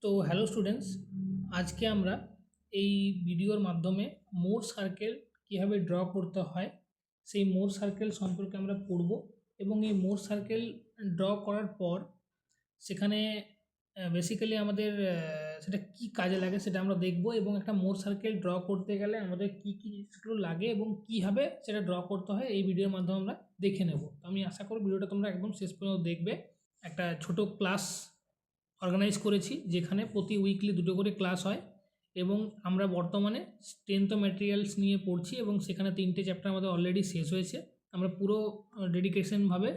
তো hello students, আজকে আমরা এই ভিডিওর মাধ্যমে মোর সার্কেল কীভাবে ড্র করতে হয় সেই মোর সার্কেল সম্পর্কে আমরা পড়ব। এবং এই মোর সার্কেল ড্র করার পর সেখানে বেসিক্যালি আমাদের সেটা কি কাজে লাগে সেটা আমরা দেখব। এবং একটা মোর সার্কেল ড্র করতে গেলে আমাদের কি কি জিনিসগুলো লাগে এবং কীভাবে সেটা ড্র করতে হয় এই ভিডিওর মাধ্যমে আমরা দেখে নেব। তো আমি আশা করি ভিডিওটা তোমরা একদম শেষ পর্যন্ত দেখবে। একটা ছোট ক্লাস অর্গানাইজ করেছি যেখানে প্রতি উইকলি দুটো করে ক্লাস হয় এবং আমরা বর্তমানে স্ট্রেংথ অফ ম্যাটেরিয়ালস নিয়ে পড়ছি এবং সেখানে 3টে চ্যাপ্টার আমাদের অলরেডি শেষ হয়েছে। আমরা পুরো ডেডিকেশনভাবে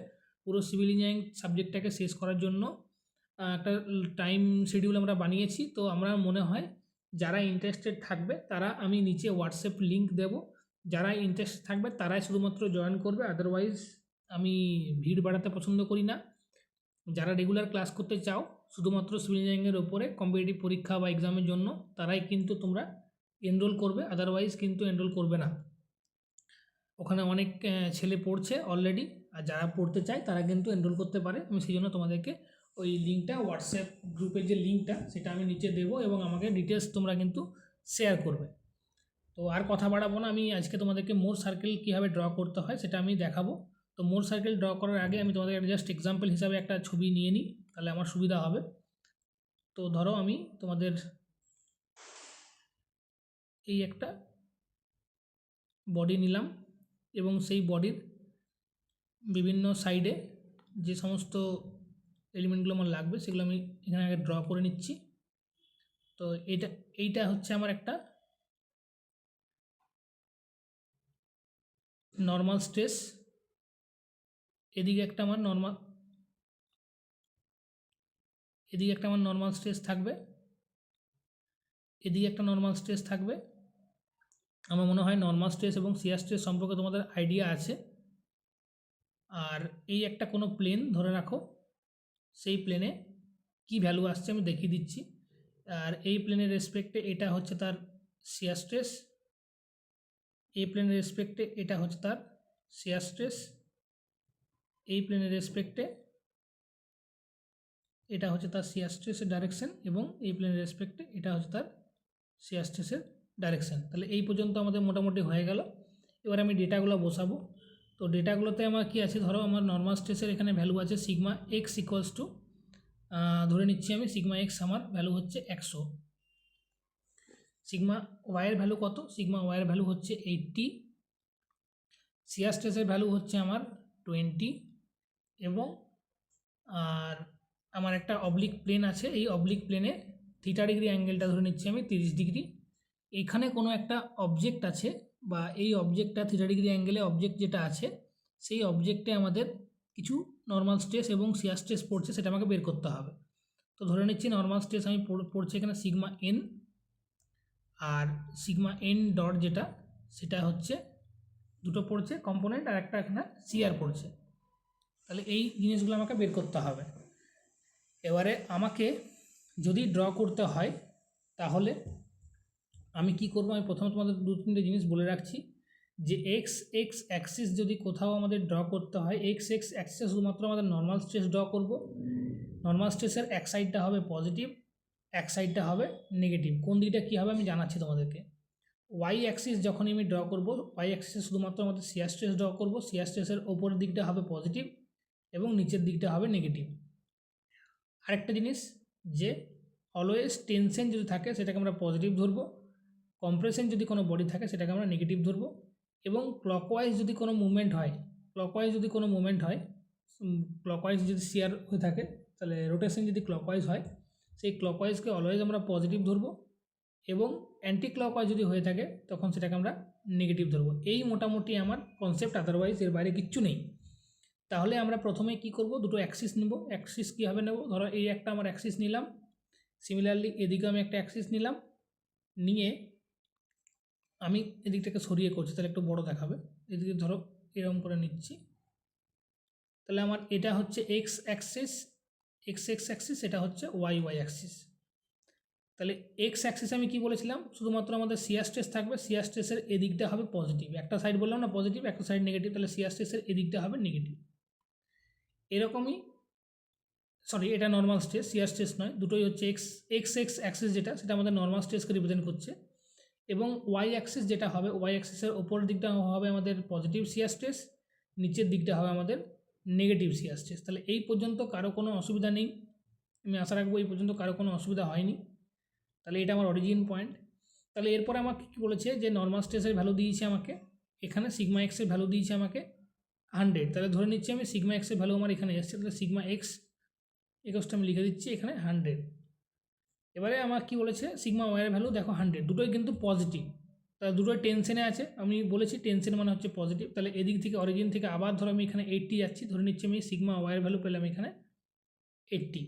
পুরো সিভিল ইঞ্জিনিয়ারিং সাবজেক্টটাকে শেষ করার জন্য একটা টাইম শিডিউল আমরা বানিয়েছি। তো আমরা মনে হয় যারা ইন্টারেস্টেড থাকবে তারা, আমি নিচে হোয়াটসঅ্যাপ লিঙ্ক দেব, যারা ইন্টারেস্ট থাকবে তারাই শুধুমাত্র জয়েন করবে। আদারওয়াইজ আমি ভিড় বাড়াতে পছন্দ করি না। যারা রেগুলার ক্লাস করতে চাও শুধুমাত্র সিভিল ইঞ্জিনিয়ারিংয়ের ওপরে কম্পিটিটিভ পরীক্ষা বা এক্সামের জন্য, তারাই কিন্তু তোমরা এনরোল করবে, আদারওয়াইজ কিন্তু এনরোল করবে না। ওখানে অনেক ছেলে পড়ছে অলরেডি, আর যারা পড়তে চায় তারা কিন্তু এনরোল করতে পারে। আমি সেই জন্য তোমাদেরকে ওই লিঙ্কটা, হোয়াটসঅ্যাপ গ্রুপের যে লিঙ্কটা সেটা আমি নিচে দেবো এবং আমাকে ডিটেলস তোমরা কিন্তু শেয়ার করবে। তো আর কথা বাড়াবো না, আমি আজকে তোমাদেরকে মোর সার্কেল কীভাবে ড্র করতে হয় সেটা আমি দেখাবো। তো মোর সার্কেল ড্র করার আগে আমি তোমাদের জাস্ট এক্সাম্পল হিসাবে একটা ছবি নিয়ে নিই, তাহলে আমার সুবিধা হবে। তো ধরো আমি তোমাদের এই একটা বডি নিলাম এবং সেই বডির বিভিন্ন সাইডে যে সমস্ত এলিমেন্টগুলো আমার লাগবে সেগুলো আমি এখানে আগে ড্র করে নিচ্ছি। তো এইটা হচ্ছে আমার একটা নর্মাল স্ট্রেস, এদিকে একটা আমার নর্মাল স্ট্রেস থাকবে, এদিকে একটা নর্মাল স্ট্রেস থাকবে। আমার মনে হয় নর্মাল স্ট্রেস এবং শিয়ার স্ট্রেস সম্পর্কে তোমাদের আইডিয়া আছে। আর এই একটা কোনো প্লেন ধরে রাখো, সেই প্লেনে কি ভ্যালু আসছে আমি দেখিয়ে দিচ্ছি। আর এই প্লেনের রেসপেক্টে এটা হচ্ছে তার শিয়ার স্ট্রেস, এই প্লেনের রেসপেক্টে এটা হচ্ছে তার শিয়ার স্ট্রেস, এই প্লেনের রেসপেক্টে এটা হচ্ছে তার শিয়ার স্ট্রেসের ডাইরেকশন এবং এই প্লেনের রেসপেক্টে এটা হচ্ছে তার শিয়ার স্ট্রেসের ডাইরেকশন। তাহলে এই পর্যন্ত আমাদের মোটামুটি হয়ে গেল। এবার আমি ডেটাগুলো বসাবো। তো ডেটাগুলোতে আমার কি আছে, ধরো আমার নর্মাল স্ট্রেসের এখানে ভ্যালু আছে সিগমা এক্স ইকুয়ালস টু, ধরে নিচ্ছি আমি সিগমা এক্স আমার ভ্যালু হচ্ছে 100। সিগমা ওয়াইয়ের ভ্যালু কত, সিগমা ওয়াইয়ের ভ্যালু হচ্ছে 80, শিয়ার স্ট্রেসের ভ্যালু হচ্ছে আমার 20 এবং আর আমার একটা অবলিক প্লেন আছে, এই অবলিক প্লেনে থিটা ডিগ্রি অ্যাঙ্গেলটা ধরে নিচ্ছি আমি 30 ডিগ্রি। এইখানে কোনো একটা অবজেক্ট আছে বা এই অবজেক্টটা থিটা ডিগ্রি অ্যাঙ্গেলে অবজেক্ট যেটা আছে সেই অবজেক্টে আমাদের কিছু নর্মাল স্ট্রেস এবং শিয়ার স্ট্রেস পড়ছে, সেটা আমাকে বের করতে হবে। তো ধরে নিচ্ছি নর্মাল স্ট্রেস আমি পড়ছে এখানে সিগমা এন, আর সিগমা এন ডট যেটা সেটা হচ্ছে দুটো পড়ছে কম্পোনেন্ট, আর একটা এখানে শিয়ার পড়ছে। তাহলে এই জিনিসগুলো আমাকে বের করতে হবে। এবারে আমাকে যদি ড্র করতে হয় তাহলে আমি কি করব, আমি প্রথমে তোমাদের 2-3টে জিনিস বলে রাখছি যে এক্স অ্যাক্সিস যদি কোথাও আমাদের ড্র করতে হয়, এক্স অ্যাক্সিসে শুধুমাত্র আমাদের নর্মাল স্ট্রেস ড্র করব। নর্মাল স্ট্রেসের এক সাইডটা হবে পজিটিভ, এক সাইডটা হবে নেগেটিভ। কোন দিকটা কী হবে আমি জানাচ্ছি তোমাদেরকে। ওয়াই অ্যাক্সিস যখনই আমি ড্র করব, ওয়াই অ্যাক্সিসে শুধুমাত্র আমাদের শিয়ার স্ট্রেস ড্র করব। শিয়ার স্ট্রেসের ওপরের দিকটা হবে পজিটিভ এবং নিচের দিকটা হবে নেগেটিভ। আরেকটা জিনিস যে অলওয়েজ টেনশন যদি থাকে সেটাকে আমরা পজিটিভ ধরবো, কম্প্রেশন যদি কোনো বডি থাকে সেটাকে আমরা নেগেটিভ ধরবো, এবং ক্লকওয়াইজ যদি কোনো মুভমেন্ট হয়, ক্লকওয়াইজ যদি শিয়ার হয়ে থাকে তাহলে রোটেশন যদি ক্লকওয়াইজ হয় সেই ক্লকওয়াইজকে অলওয়েজ আমরা পজিটিভ ধরবো, এবং অ্যান্টি ক্লকওয়াইজ যদি হয়ে থাকে তখন সেটাকে আমরা নেগেটিভ ধরবো। এই মোটামুটি আমার কনসেপ্ট, আদারওয়াইজ এর বাইরে কিচ্ছু নেই। তাহলে আমরা প্রথমে কি করব, দুটো অ্যাক্সিস নেব। অ্যাক্সিস কীভাবে নেব, ধরো এই একটা আমার অ্যাক্সিস নিলাম, সিমিলারলি এদিকে আমি একটা অ্যাক্সিস নিলাম, নিয়ে আমি এদিকটাকে সরিয়ে করছি তাহলে একটু বড় দেখাবে। এদিকে ধরো এরকম করে নিচ্ছি, তাহলে আমার এটা হচ্ছে এক্স অ্যাক্সিস, এটা হচ্ছে ওয়াই অ্যাক্সিস। তাহলে এক্স অ্যাক্সিসে আমি কি বলেছিলাম, শুধুমাত্র আমাদের শিয়ার স্ট্রেস থাকবে, শিয়ার স্ট্রেসের এদিকটা হবে পজিটিভ, একটা সাইড বললাম না পজিটিভ, একটা সাইড নেগেটিভ, তাহলে শিয়ার স্ট্রেসের এদিকটা হবে নেগেটিভ। এরকমই সরি এটা নর্মাল স্ট্রেস, শিয়ার স্ট্রেস নয়, দুটোই হচ্ছে এক্স অ্যাক্সিস যেটা সেটা আমাদের নর্মাল স্ট্রেসকে রিপ্রেজেন্ট করছে, এবং ওয়াই অ্যাক্সিস যেটা হবে, ওয়াই অ্যাক্সিসের ওপরের দিকটা হবে আমাদের পজিটিভ শিয়ার স্ট্রেস, নিচের দিকটা হবে আমাদের নেগেটিভ শিয়ার স্ট্রেস। তাহলে এই পর্যন্ত কারো কোনো অসুবিধা নেই, আমি আশা রাখবো এই পর্যন্ত কারো কোনো অসুবিধা হয়নি। তাহলে এটা আমার অরিজিন পয়েন্ট। তাহলে এরপরে আমাকে কী বলেছে যে নর্মাল স্ট্রেসের ভ্যালু দিয়েছে আমাকে, এখানে সিগমা এক্সের ভ্যালু দিয়েছে আমাকে 100। তাহলে ধরে নিচ্ছি আমি সিগমা এক্সের ভ্যালু আমার এখানে এসছে, তাহলে সিগমা এক্স এক্সটা আমি লিখে দিচ্ছি এখানে 100। এবারে আমার কি বলেছে সিগমা ওয়াইয়ের ভ্যালু দেখো 100, দুটোই কিন্তু পজিটিভ, তাহলে দুটোই টেনশনে আছে, আমি বলেছি টেনশন মানে হচ্ছে পজিটিভ। তাহলে এদিক থেকে অরিজিন থেকে আবার ধরো আমি এখানে 80 যাচ্ছি, ধরে নিচ্ছি আমি সিগমা ওয়াইয়ের ভ্যালু পেলাম এখানে 80।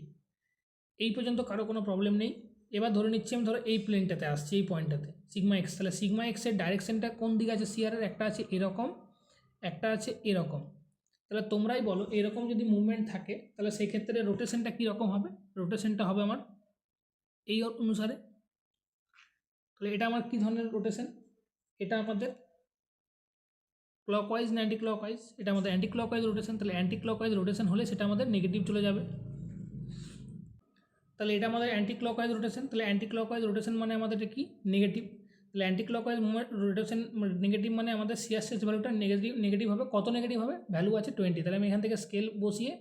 এই পর্যন্ত কারো কোনো প্রবলেম নেই। এবার ধরে নিচ্ছি আমি ধরো এই প্লেনটাতে আসছি, এই পয়েন্টটাতে সিগমা এক্স, তাহলে সিগমা এক্সের ডাইরেকশনটা কোন দিকে আছে সিআরের, একটা আছে এরকম, একটা আছে এরকম। তাহলে তোমরাই বলো এরকম যদি মুভমেন্ট থাকে তাহলে সেই ক্ষেত্রে রোটেশনটা কীরকম হবে, রোটেশনটা হবে আমার এই অনুসারে। তাহলে এটা আমার কী ধরনের রোটেশন, এটা আমাদের ক্লকওয়াইজ না অ্যান্টি ক্লকওয়াইজ, এটা আমাদের অ্যান্টি ক্লকওয়াইজ রোটেশন। তাহলে অ্যান্টি ক্লকওয়াইজ রোটেশন হলে সেটা আমাদের নেগেটিভ চলে যাবে, তাহলে এটা আমাদের অ্যান্টি ক্লকওয়াইজ রোটেশন। তাহলে অ্যান্টি ক্লকওয়াইজ রোটেশন মানে আমাদের কি নেগেটিভ, তাহলে anti clockwise movement rotation negative মানে আমাদের শিয়ার স্ট্রেস ভ্যালুটা নেগেটিভ হবে। কত নেগেটিভ হবে, ভ্যালু আছে 20, তাহলে আমি এখান থেকে স্কেল বসিয়ে,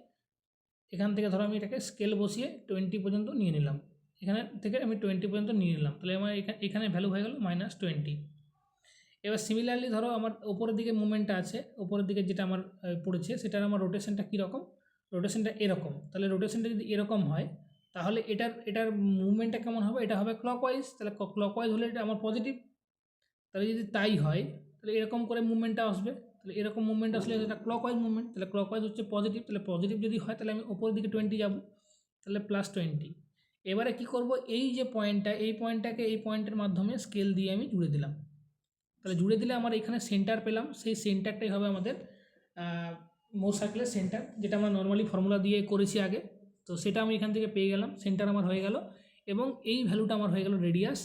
এখান থেকে ধরো আমি এটাকে স্কেল বসিয়ে 20 পর্যন্ত নিয়ে নিলাম, এখানে থেকে আমি 20 পর্যন্ত নিয়ে নিলাম, তাহলে আমার এখানে ভ্যালু হয়ে গেল -20। এবার সিমিলারলি ধরো আমার ওপরের দিকে মুভমেন্টটা আছে, ওপরের দিকে যেটা আমার পড়েছে সেটার আমার রোটেশনটা কীরকম, রোটেশনটা এরকম। তাহলে রোটেশনটা যদি এরকম হয় তাহলে এটার মুভমেন্টটা কেমন হবে, এটা হবে ক্লকওয়াইজ, তাহলে ক্লকওয়াইজ হলে এটা আমার পজিটিভ। তাহলে যদি তাই হয় তাহলে এরকম করে মুভমেন্টটা আসবে, তাহলে এরকম মুভমেন্ট আসলে এটা ক্লকওয়াইজ মুভমেন্ট, তাহলে ক্লকওয়াইজ হচ্ছে পজিটিভ, তাহলে পজিটিভ যদি হয় তাহলে আমি ওপরের দিকে 20 যাব, তাহলে +20। এবারে কি করব, এই যে পয়েন্টটা, এই পয়েন্টটাকে এই পয়েন্টের মাধ্যমে স্কেল দিয়ে আমি জুড়ে দিলাম, তাহলে জুড়ে দিলে আমার এখানে সেন্টার পেলাম, সেই সেন্টারটাই হবে আমাদের মোর সার্কেলের সেন্টার, যেটা আমরা নর্মালি ফর্মুলা দিয়ে করেছি আগে, তো সেটা আমি এখান থেকে পেয়ে গেলাম, সেন্টার আমার হয়ে গেল, এবং এই ভ্যালুটা আমার হয়ে গেল রেডিয়াস,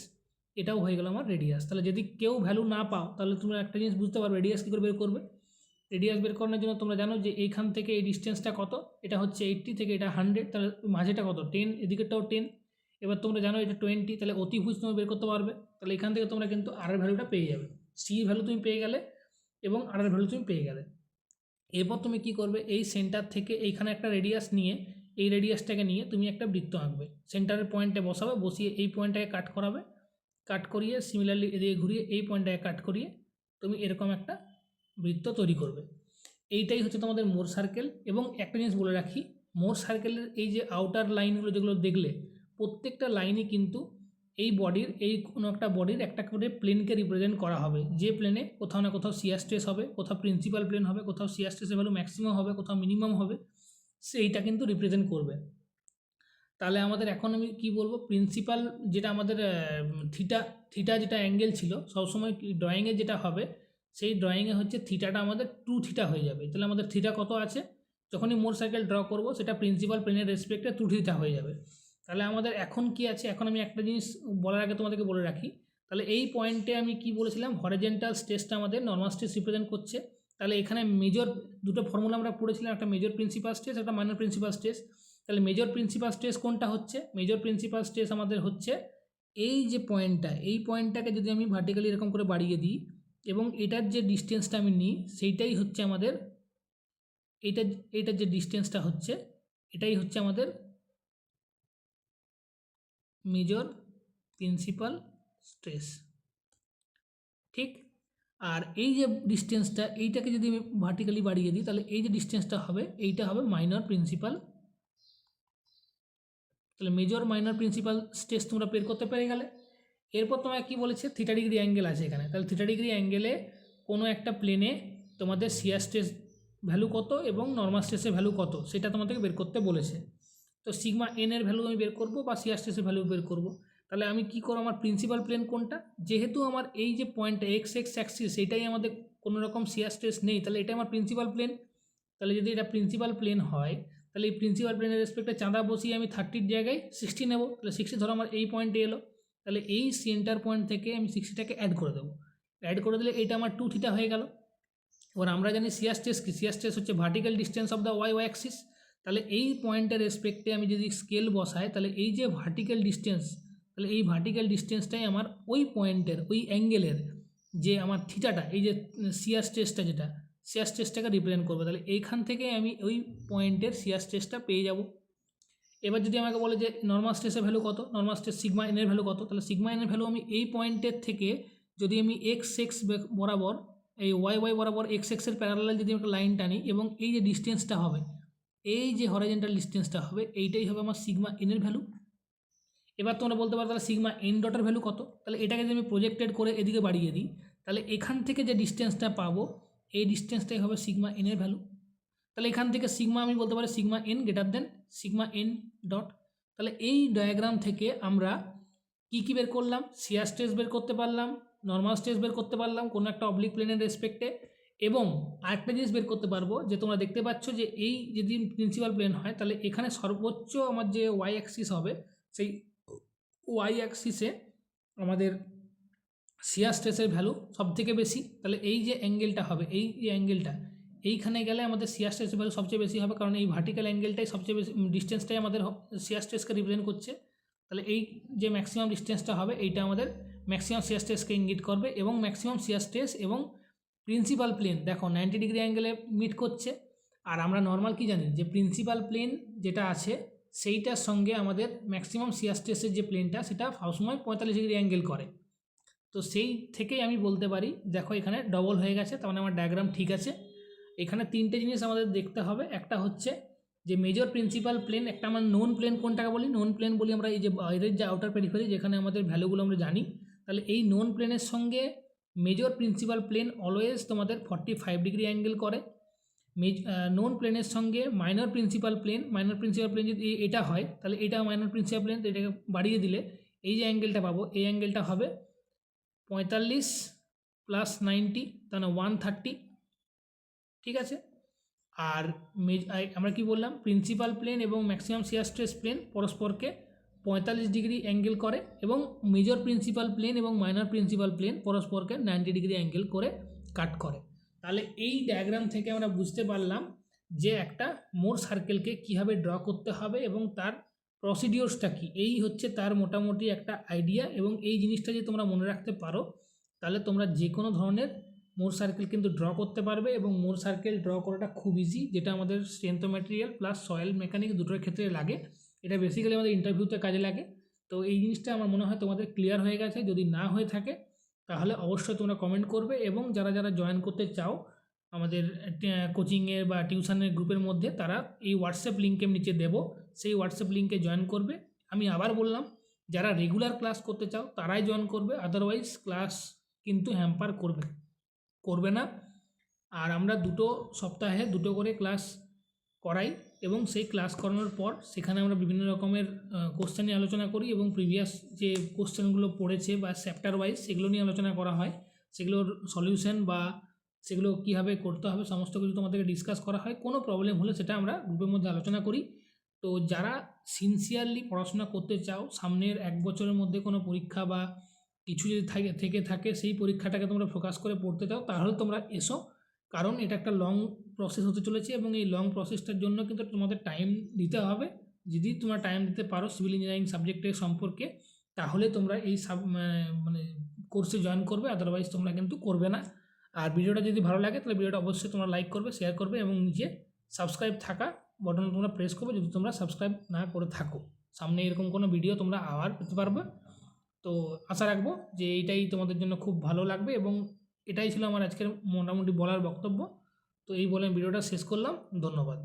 এটাও হয়ে গেল আমার রেডিয়াস। তাহলে যদি কেউ ভ্যালু না পাও তাহলে তোমরা একটা জিনিস বুঝতে পারবে রেডিয়াস কী করে বের করবে। রেডিয়াস বের করানোর জন্য তোমরা জানো যে এইখান থেকে এই ডিস্টেন্সটা কত, এটা হচ্ছে 80 থেকে এটা 100, তাহলে মাঝেটা কত 10, এদিকেরটাও 10। এবার তোমরা জানো এটা 20, তাহলে অতিভুজ তুমি বের করতে পারবে, তাহলে এখান থেকে তোমরা কিন্তু আর এর ভ্যালুটা পেয়ে যাবে, সি ভ্যালু তুমি পেয়ে গেলে এবং আর এর ভ্যালু তুমি পেয়ে গেলে। এরপর তুমি কি করবে, এই সেন্টার থেকে এইখানে একটা রেডিয়াস নিয়ে, এই রেডিয়াসটাকে নিয়ে তুমি একটা বৃত্ত আঁকবে, সেন্টারের পয়েন্টে বসাবে, বসিয়ে এই পয়েন্টটাকে কাট করাবে, কাট করিয়ে সিমিলারলি এদিকে ঘুরিয়ে এই পয়েন্টটাকে কাট করিয়ে তুমি এরকম একটা বৃত্ত তৈরি করবে। এইটাই হচ্ছে তোমাদের মোর সার্কেল। এবং একটা জিনিস বলে রাখি, মোর সার্কেলের এই যে আউটার লাইনগুলো যেগুলো দেখলে, প্রত্যেকটা লাইনই কিন্তু এই বডির, এই কোনো একটা বডির একটা করে প্লেনকে রিপ্রেজেন্ট করা হবে, যে প্লেনে কোথাও না কোথাও শিয়ার স্ট্রেস হবে, কোথাও প্রিন্সিপাল প্লেন হবে, কোথাও শিয়ার স্ট্রেসের ভ্যালু ম্যাক্সিমাম হবে, কোথাও মিনিমাম হবে, সেইটা কিন্তু রিপ্রেজেন্ট করবে। তাহলে আমাদের এখন আমি কি বলবো, প্রিন্সিপাল যেটা আমাদের থিটা যেটা অ্যাঙ্গেল ছিল সবসময় ড্রয়িংয়ে যেটা হবে, সেই ড্রয়িংয়ে হচ্ছে থিটাটা আমাদের 2 থিটা হয়ে যাবে। তাহলে আমাদের থিটা কত আছে, যখনই মোর সার্কেল ড্র করব সেটা প্রিন্সিপাল প্লেনের রেসপেক্টে 2 থিটা হয়ে যাবে। তাহলে আমাদের এখন কি আছে, এখন আমি একটা জিনিস বলার আগে তোমাদেরকে বলে রাখি, তাহলে এই পয়েন্টে আমি কি বলেছিলাম, হরিজন্টাল স্ট্রেসটা আমাদের নর্মাল স্ট্রেস রিপ্রেজেন্ট করছে। তাহলে এখানে মেজর দুটো ফর্মুলা আমরা পড়েছিলাম, একটা মেজর প্রিন্সিপাল স্ট্রেস, একটা মাইনর প্রিন্সিপাল স্ট্রেস। তাহলে মেজর প্রিন্সিপাল স্ট্রেস কোনটা হচ্ছে, মেজর প্রিন্সিপাল স্ট্রেস আমাদের হচ্ছে এই যে পয়েন্টটা, এই পয়েন্টটাকে যদি আমি ভার্টিক্যালি এরকম করে বাড়িয়ে দিই এবং এটার যে ডিস্টেন্সটা আমি নিই সেইটাই হচ্ছে আমাদের, এইটার যে ডিস্টেন্সটা হচ্ছে এটাই হচ্ছে আমাদের মেজর প্রিন্সিপাল স্ট্রেস, ঠিক। আর এই যে ডিস্টেন্সটা, এইটাকে যদি আমি ভার্টিক্যালি বাড়িয়ে দিই তাহলে এই যে ডিস্টেন্সটা হবে এইটা হবে মাইনর প্রিন্সিপাল। তাহলে মেজর মাইনর প্রিন্সিপাল স্ট্রেস তোমরা বের করতে পেরে গেলে। এরপর তোমায় কী বলেছে, থিটা ডিগ্রি অ্যাঙ্গেল আছে এখানে, তাহলে থিটা ডিগ্রি অ্যাঙ্গেলে কোনো একটা প্লেনে তোমাদের শিয়ার স্ট্রেস ভ্যালু কত এবং নর্মাল স্ট্রেসের ভ্যালু কত সেটা তোমাদেরকে বের করতে বলেছে। তো সিগমা এন এর ভ্যালু আমি বের করব বা শিয়ার স্ট্রেসের ভ্যালু বের করব। তাহলে আমি কি করব, আমার প্রিন্সিপাল প্লেন কোনটা, যেহেতু আমার এই যে পয়েন্টটা এক্স অ্যাক্সিস সেইটাই আমাদের কোনো রকম শিয়ার স্ট্রেস নেই, তাহলে এটা আমার প্রিন্সিপাল প্লেন। তাহলে যদি এটা প্রিন্সিপাল প্লেন হয় তাহলে এই প্রিন্সিপাল প্লেনের রেসপেক্টে চাঁদা বসিয়ে আমি 30 জায়গায় 60 নেব, তাহলে 60 ধরো আমার এই পয়েন্টে এলো, তাহলে এই সেন্টার পয়েন্ট থেকে আমি 60টাকে অ্যাড করে দেবো, অ্যাড করে দিলে এটা আমার 2 থিটা হয়ে গেল। এবার আমরা জানি শিয়ার স্ট্রেস কি, শিয়ার স্ট্রেস হচ্ছে vertical distance of the Y axis, তাহলে এই পয়েন্টের রেসপেক্টে আমি যদি স্কেল বসাই তাহলে এই যে ভার্টিক্যাল ডিস্টেন্স, তাহলে এই ভার্টিক্যাল ডিস্টেন্সটাই আমার ওই পয়েন্টের ওই অ্যাঙ্গেলের যে আমার থিটাটা, এই যে শিয়ার স্ট্রেসটা, যেটা শিয়ার স্ট্রেসটাকে রিপ্রেজেন্ট করবে। তাহলে এইখান থেকে আমি ওই পয়েন্টের শিয়ার স্ট্রেসটা পেয়ে যাব। এবার যদি আমাকে বলে যে নর্মাল স্ট্রেসের ভ্যালু কত, নর্মাল স্ট্রেস সিগমা এনের ভ্যালু কত, তাহলে সিগমা এনের ভ্যালু আমি এই পয়েন্টের থেকে যদি আমি এক্স বরাবর, এই ওয়াই বরাবর এক্সের প্যারালাল যদি একটা লাইন টানি এবং এই যে ডিস্টেন্সটা হবে, এই যে হরিজন্টাল ডিস্টেন্সটা হবে, এইটাই হবে আমার সিগমা এনের ভ্যালু। এবার তোমরা বলতে পারো তাহলে সিগমা এন ডটের ভ্যালু কত, তাহলে এটাকে যদি আমি প্রজেক্টেড করে এদিকে বাড়িয়ে দিই, তাহলে এখান থেকে যে ডিস্টেন্সটা পাবো এই ডিস্টেন্সটাই হবে সিগমা এনের ভ্যালু। তাহলে এখান থেকে সিগমা আমি বলতে পারি sigma N greater than sigma N dot. তাহলে এই ডায়াগ্রাম থেকে আমরা কী বের করলাম, শিয়ার স্ট্রেস বের করতে পারলাম, নর্মাল স্ট্রেস বের করতে পারলাম কোনো একটা অবলিক প্লেনের রেসপেক্টে, এবং আরেকটা জিনিস বের করতে পারবো যে তোমরা দেখতে পাচ্ছ যে এই যদি প্রিন্সিপাল প্লেন হয় তাহলে এখানে সর্বোচ্চ আমার যে ওয়াই অ্যাক্সিস হবে, সেই ওয়াই অ্যাক্সিসে আমাদের শিয়ার স্ট্রেসের ভ্যালু সবথেকে বেশি। তাহলে এই যে অ্যাঙ্গেলটা হবে, এই যে অ্যাঙ্গেলটা এইখানে গেলে আমাদের শিয়ার স্ট্রেসের ভ্যালু সবচেয়ে বেশি হবে, কারণ এই ভার্টিক্যাল অ্যাঙ্গেলটাই সবচেয়ে বেশি, ডিস্টেন্সটাই আমাদের শিয়ার স্ট্রেসকে রিপ্রেজেন্ট করছে। তাহলে এই যে ম্যাক্সিমাম ডিস্টেন্সটা হবে এইটা আমাদের ম্যাক্সিমাম শিয়ার স্ট্রেসকে ইঙ্গিত করবে, এবং ম্যাক্সিমাম শিয়ার স্ট্রেস এবং প্রিন্সিপাল প্লেন দেখো 90 ডিগ্রি অ্যাঙ্গেলে মিট করছে। আর আমরা নর্মাল কি জানি যে প্রিন্সিপাল প্লেন যেটা আছে সেইটার সঙ্গে আমাদের ম্যাক্সিমাম শিয়ার স্ট্রেসের যে প্লেনটা সেটা সবসময় 45 ডিগ্রি অ্যাঙ্গেল করে। তো সেই থেকেই আমি বলতে পারি দেখো এখানে ডবল হয়ে গেছে, তার মানে আমার ডায়াগ্রাম ঠিক আছে। এখানে তিনটে জিনিস আমাদের দেখতে হবে, একটা হচ্ছে যে মেজর প্রিন্সিপাল প্লেন, একটা আমার নোন প্লেন কোনটাকে বলি, নোন প্লেন বলি আমরা এই যে বাইরের যে আউটার পেরিফেরি যেখানে আমাদের ভ্যালুগুলো আমরা জানি। তাহলে এই নোন প্লেনের সঙ্গে মেজর প্রিন্সিপাল প্লেন অলওয়েজ তোমাদের 45 ডিগ্রি অ্যাঙ্গেল করে। নোন প্লেনের সঙ্গে মাইনর প্রিন্সিপাল প্লেন যদি এটা হয় তাহলে এটা মাইনর প্রিন্সিপাল প্লেন, তো এটাকে বাড়িয়ে দিলে এই যে অ্যাঙ্গেলটা পাবো এই অ্যাঙ্গেলটা হবে 45 প্লাস 90, তাহলে 130, ঠিক আছে। আর আমরা কি বললাম, প্রিন্সিপাল প্লেন এবং ম্যাক্সিমাম শিয়ার স্ট্রেস প্লেন পরস্পরকে 45 ডিগ্রি অ্যাঙ্গেল করে, এবং মেজর প্রিন্সিপাল প্লেন এবং মাইনর প্রিন্সিপাল প্লেন পরস্পরকে 90 ডিগ্রি অ্যাঙ্গেল করে কাট করে। তাহলে এই ডায়াগ্রাম থেকে আমরা বুঝতে পারলাম যে একটা মোর সার্কেলকে কীভাবে ড্র করতে হবে এবং তার প্রসিডিওর্সটা কী, এই হচ্ছে তার মোটামুটি একটা আইডিয়া। এবং এই জিনিসটা যদি তোমরা মনে রাখতে পারো তাহলে তোমরা যে কোনো ধরনের মোর সার্কেল কিন্তু ড্র করতে পারবে, এবং মোর সার্কেল ড্র করাটা খুব ইজি, যেটা আমাদের strength of material plus soil mechanic দুটোর ক্ষেত্রে লাগে। এটা বেসিক্যালি আমাদের ইন্টারভিউতে কাজে লাগে। তো এই জিনিসটা আমার মনে হয় তোমাদের ক্লিয়ার হয়ে গেছে। যদি না হয়ে থাকে তাহলে অবশ্যই তোমরা কমেন্ট করবে, এবং যারা যারা জয়েন করতে চাও আমাদের কোচিংয়ের বা টিউশনের গ্রুপের মধ্যে, তারা এই হোয়াটসঅ্যাপ লিঙ্কে নিচে দেবো, সেই হোয়াটসঅ্যাপ লিঙ্কে জয়েন করবে। আমি আবার বললাম, যারা রেগুলার ক্লাস করতে চাও তারাই জয়েন করবে, আদারওয়াইজ ক্লাস কিন্তু হ্যাম্পার করবে না। আর আমরা সপ্তাহে দুটো করে ক্লাস করাই, এবং সেই ক্লাস করানোর পর সেখানে আমরা বিভিন্ন রকমের কোশ্চেন নিয়ে আলোচনা করি, এবং প্রিভিয়াস যে কোশ্চেনগুলো পড়েছে বা চ্যাপ্টার ওয়াইজ সেগুলো নিয়ে আলোচনা করা হয়, সেগুলোর সলিউশন বা সেগুলো কীভাবে করতে হবে সমস্ত কিছু তোমাদেরকে ডিসকাস করা হয়। কোনো প্রবলেম হলে সেটা আমরা গ্রুপের মধ্যে আলোচনা করি। তো যারা সিনসিয়ারলি পড়াশোনা করতে চাও, সামনের 1 বছরের মধ্যে কোনো পরীক্ষা বা কিছু যদি থাকে সেই পরীক্ষাটাকে তোমরা ফোকাস করে পড়তে চাও, তাহলে তোমরা এসো, কারণ এটা একটা লং প্রসেস হতে চলেছে, এবং এই লং প্রসেসটার জন্য কিন্তু তোমাদের টাইম দিতে হবে। যদি তোমরা টাইম দিতে পারো সিভিল ইঞ্জিনিয়ারিং সাবজেক্টের সম্পর্কে, তাহলে তোমরা এই মানে কোর্সে জয়েন করবে, আদারওয়াইজ তোমরা কিন্তু করবে না। আর ভিডিওটা যদি ভালো লাগে তাহলে ভিডিওটা অবশ্যই তোমরা লাইক করবে, শেয়ার করবে, এবং নিচে সাবস্ক্রাইব থাকা বটন তোমরা প্রেস করবে যদি তোমরা সাবস্ক্রাইব না করে থাকো। সামনে এরকম কোনো ভিডিও তোমরা আবার পেতে পারবে। তো আশা রাখবো যে এইটাই তোমাদের জন্য খুব ভালো লাগবে, এবং এটাই ছিল আমার আজকের মোটামুটি বলার বক্তব্য। তো এই বলে ভিডিওটা শেষ করলাম। ধন্যবাদ।